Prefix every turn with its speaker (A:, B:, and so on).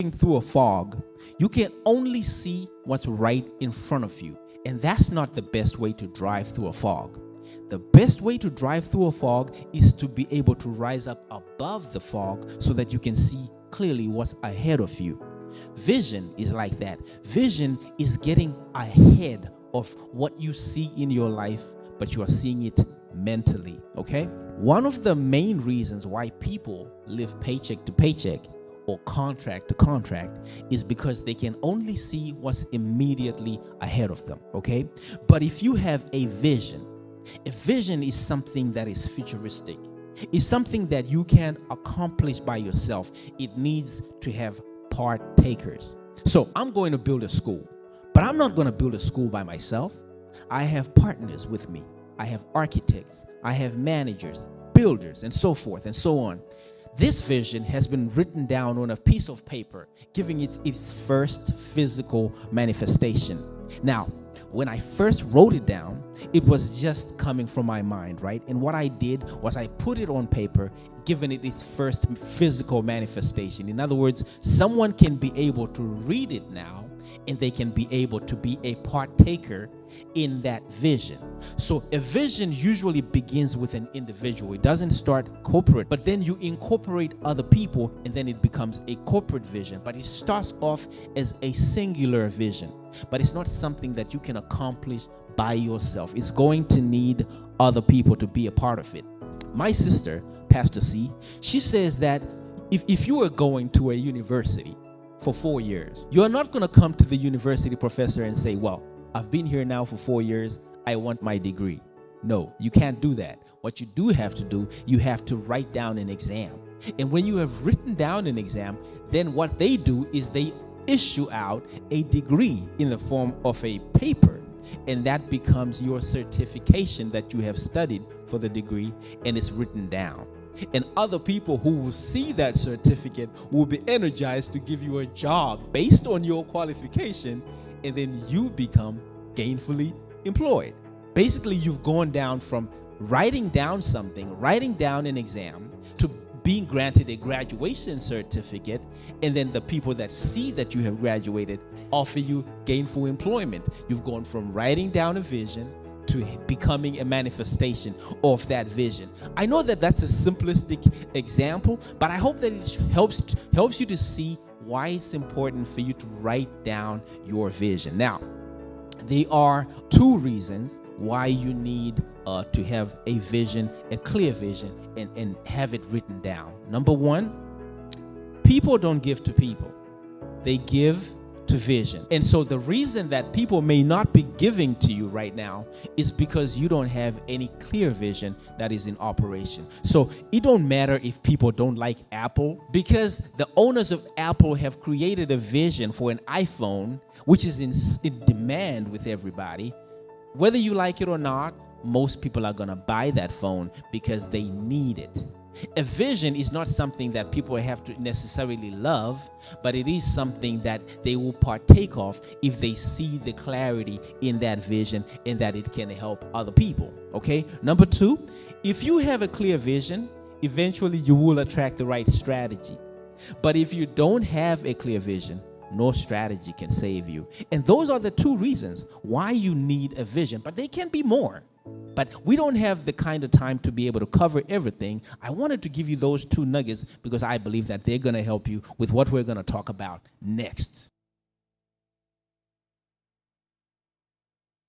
A: walking through a fog, you can only see what's right in front of you. And that's not the best way to drive through a fog. The best way to drive through a fog is to be able to rise up above the fog so that you can see clearly what's ahead of you. Vision is like that. Vision is getting ahead of what you see in your life, but you are seeing it mentally, okay? One of the main reasons why people live paycheck to paycheck or contract to contract is because they can only see what's immediately ahead of them, okay? But if you have a vision is something that is futuristic. It's something that you can accomplish by yourself. It needs to have partakers. So I'm going to build a school, but I'm not going to build a school by myself. I have partners with me. I have architects. I have managers, builders, and so forth and so on. This vision has been written down on a piece of paper, giving it its first physical manifestation. Now, when I first wrote it down, it was just coming from my mind, right? And what I did was I put it on paper, giving it its first physical manifestation. In other words, someone can be able to read it now, and they can be able to be a partaker in that vision. So a vision usually begins with an individual. It doesn't start corporate, but then you incorporate other people, and then it becomes a corporate vision. But it starts off as a singular vision, but it's not something that you can accomplish by yourself. It's going to need other people to be a part of it. My sister, Pastor C, she says that if you are going to a university for 4 years, you're not going to come to the university professor and say, well, I've been here now for 4 years, I want my degree. No, you can't do that. What you do have to do, you have to write down an exam. And when you have written down an exam, then what they do is they issue out a degree in the form of a paper. And that becomes your certification that you have studied for the degree, and it's written down. And other people who will see that certificate will be energized to give you a job based on your qualification, and then you become gainfully employed. Basically, you've gone down from writing down something, writing down an exam, to being granted a graduation certificate, and then the people that see that you have graduated offer you gainful employment. You've gone from writing down a vision to becoming a manifestation of that vision. I know that that's a simplistic example, but I hope that it helps you to see why it's important for you to write down your vision. Now, there are two reasons why you need to have a vision, a clear vision, and have it written down. Number one, people don't give to people. They give to vision. And so the reason that people may not be giving to you right now is because you don't have any clear vision that is in operation. So it don't matter if people don't like Apple, because the owners of Apple have created a vision for an iPhone which is in demand with everybody. Whether you like it or not, most people are going to buy that phone because they need it. A vision is not something that people have to necessarily love, but it is something that they will partake of if they see the clarity in that vision and that it can help other people, okay? Number two, if you have a clear vision, eventually you will attract the right strategy. But if you don't have a clear vision, no strategy can save you. And those are the two reasons why you need a vision, but they can be more. But we don't have the kind of time to be able to cover everything. I wanted to give you those two nuggets because I believe that they're going to help you with what we're going to talk about next.